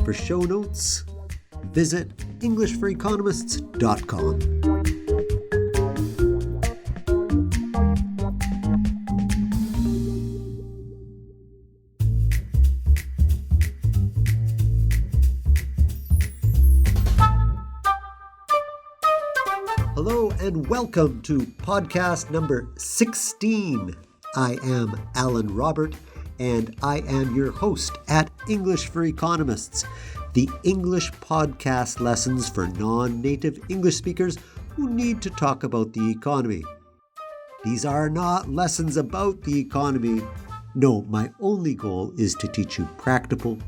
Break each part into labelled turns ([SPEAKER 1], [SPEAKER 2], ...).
[SPEAKER 1] For show notes, visit EnglishForEconomists.com. Hello and welcome to podcast number 16. I am Alan Robert, and I am your host at English for Economists, the English podcast lessons for non-native English speakers who need to talk about the economy. These are not lessons about the economy. No, my only goal is to teach you practical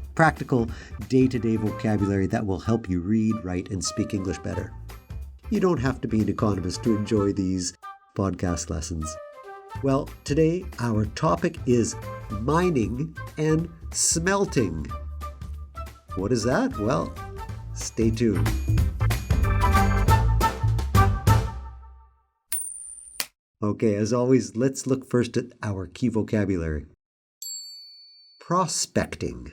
[SPEAKER 1] day-to-day vocabulary that will help you read, write, and speak English better. You don't have to be an economist to enjoy these podcast lessons. Well, today our topic is mining and smelting. What is that? Well, stay tuned. Okay, as always, let's look first at our key vocabulary. Prospecting.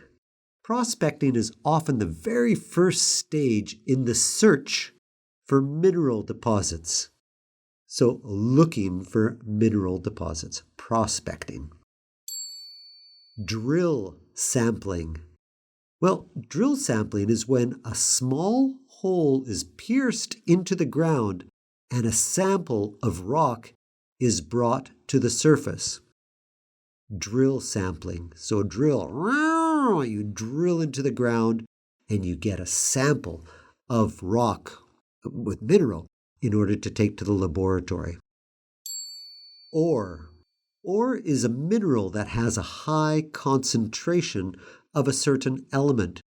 [SPEAKER 1] Prospecting is often the very first stage in the search for mineral deposits. So looking for mineral deposits, prospecting. Drill sampling. Well, drill sampling is when a small hole is pierced into the ground and a sample of rock is brought to the surface. Drill sampling. So you drill into the ground and you get a sample of rock with mineral in order to take to the laboratory. Ore. Ore is a mineral that has a high concentration of a certain element,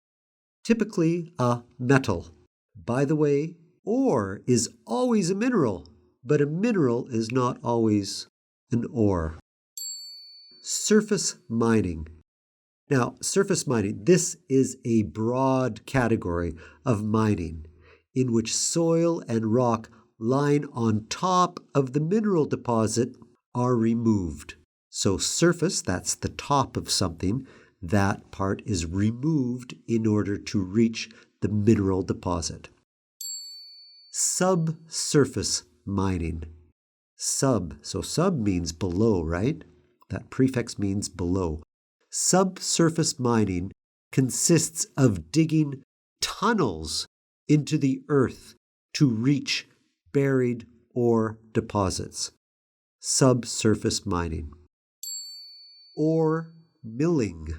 [SPEAKER 1] typically a metal. By the way, ore is always a mineral, but a mineral is not always an ore. Surface mining. Now, surface mining, this is a broad category of mining in which soil and rock lying on top of the mineral deposit are removed. So surface, that's the top of something, that part is removed in order to reach the mineral deposit. Subsurface mining. So sub means below, right? That prefix means below. Subsurface mining consists of digging tunnels into the earth to reach buried ore deposits. Subsurface mining. Ore milling.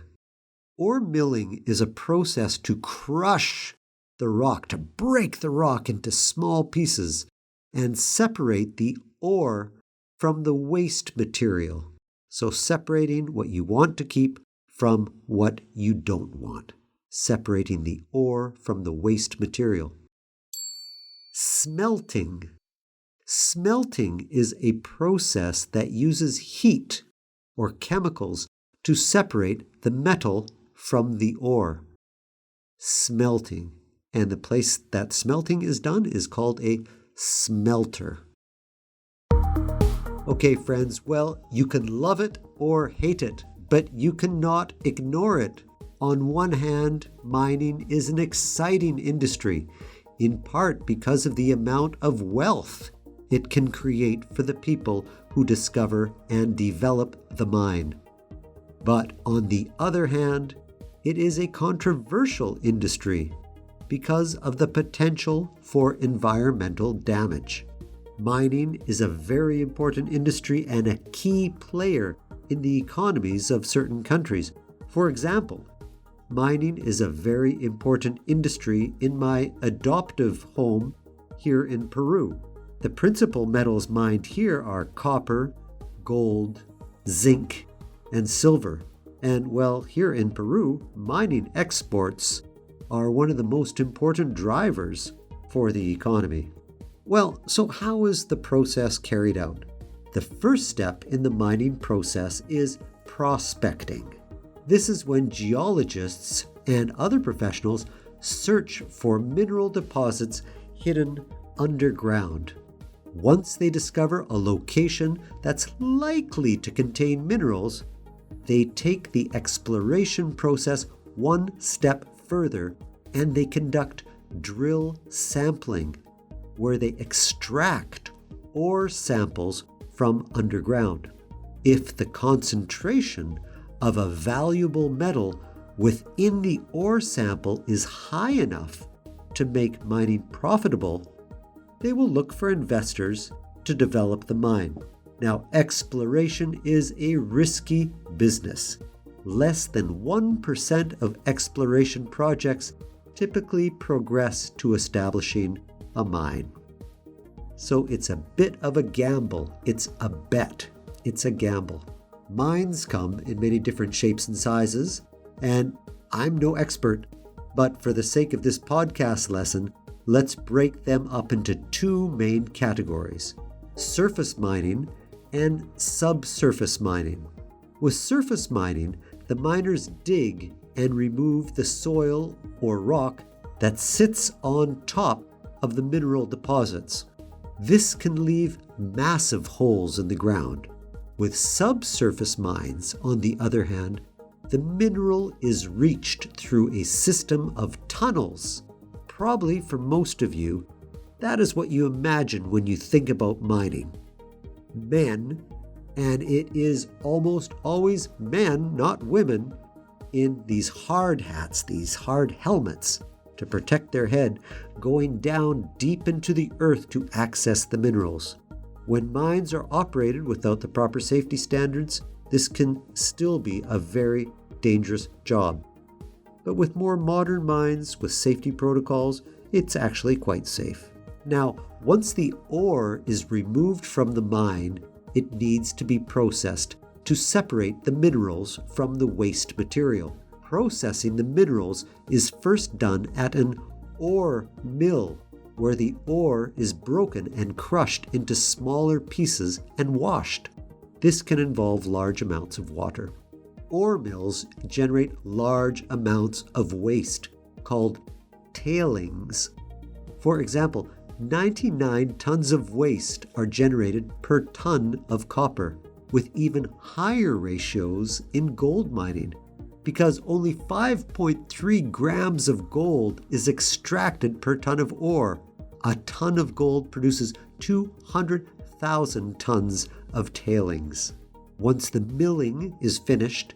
[SPEAKER 1] Ore milling is a process to crush the rock, to break the rock into small pieces and separate the ore from the waste material. So separating what you want to keep from what you don't want. Separating the ore from the waste material. Smelting. Smelting is a process that uses heat or chemicals to separate the metal from the ore. Smelting. And the place that smelting is done is called a smelter. Okay, friends, well, you can love it or hate it, but you cannot ignore it. On one hand, mining is an exciting industry, in part because of the amount of wealth it can create for the people who discover and develop the mine. But on the other hand, it is a controversial industry because of the potential for environmental damage. Mining is a very important industry and a key player in the economies of certain countries. For example, mining is a very important industry in my adoptive home here in Peru. The principal metals mined here are copper, gold, zinc, and silver. And well, here in Peru, mining exports are one of the most important drivers for the economy. Well, so how is the process carried out? The first step in the mining process is prospecting. This is when geologists and other professionals search for mineral deposits hidden underground. Once they discover a location that's likely to contain minerals, they take the exploration process one step further and they conduct drill sampling, where they extract ore samples from underground. If the concentration of a valuable metal within the ore sample is high enough to make mining profitable, they will look for investors to develop the mine. Now, exploration is a risky business. Less than 1% of exploration projects typically progress to establishing a mine. So it's a bit of a gamble. It's a bet. It's a gamble. Mines come in many different shapes and sizes, and I'm no expert, but for the sake of this podcast lesson, let's break them up into two main categories: surface mining and subsurface mining. With surface mining, the miners dig and remove the soil or rock that sits on top of the mineral deposits. This can leave massive holes in the ground. With subsurface mines, on the other hand, the mineral is reached through a system of tunnels. Probably for most of you, that is what you imagine when you think about mining. Men, and it is almost always men, not women, in these hard hats, these hard helmets to protect their head, going down deep into the earth to access the minerals. When mines are operated without the proper safety standards, this can still be a very dangerous job. But with more modern mines with safety protocols, it's actually quite safe. Now, once the ore is removed from the mine, it needs to be processed to separate the minerals from the waste material. Processing the minerals is first done at an ore mill, where the ore is broken and crushed into smaller pieces and washed. This can involve large amounts of water. Ore mills generate large amounts of waste called tailings. For example, 99 tons of waste are generated per ton of copper, with even higher ratios in gold mining, because only 5.3 grams of gold is extracted per ton of ore. A ton of gold produces 200,000 tons of tailings. Once the milling is finished,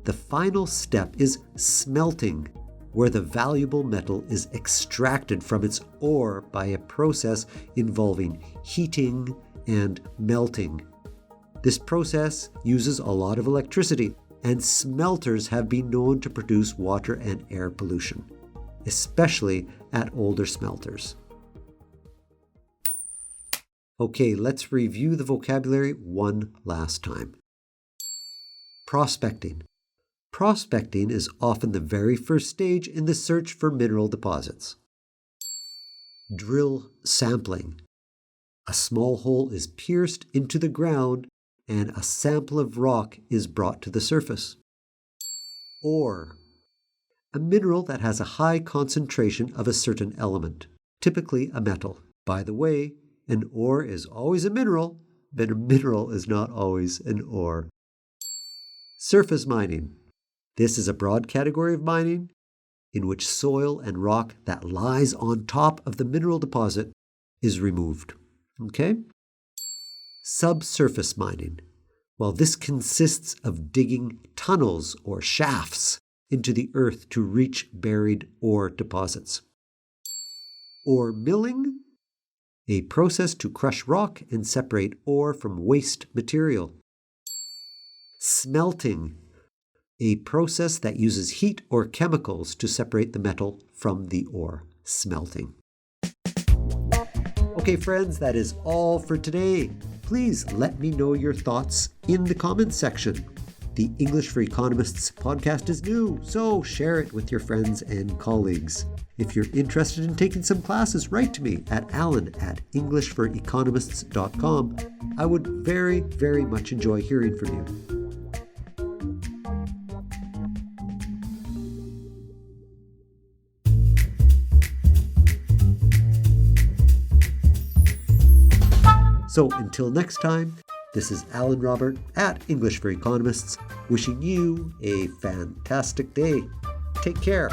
[SPEAKER 1] the final step is smelting, where the valuable metal is extracted from its ore by a process involving heating and melting. This process uses a lot of electricity, and smelters have been known to produce water and air pollution, especially at older smelters. Okay, let's review the vocabulary one last time. Prospecting. Prospecting is often the very first stage in the search for mineral deposits. Drill sampling. A small hole is pierced into the ground and a sample of rock is brought to the surface. Ore. A mineral that has a high concentration of a certain element, typically a metal. By the way, an ore is always a mineral, but a mineral is not always an ore. Surface mining. This is a broad category of mining in which soil and rock that lies on top of the mineral deposit is removed. Okay? Subsurface mining. Well, this consists of digging tunnels or shafts into the earth to reach buried ore deposits. Ore milling. A process to crush rock and separate ore from waste material. Smelting. A process that uses heat or chemicals to separate the metal from the ore. Smelting. Okay, friends, that is all for today. Please let me know your thoughts in the comments section. The English for Economists podcast is new, so share it with your friends and colleagues. If you're interested in taking some classes, write to me at alan@englishforeconomists.com. I would very, very much enjoy hearing from you. So until next time, this is Alan Robert at English for Economists, wishing you a fantastic day. Take care.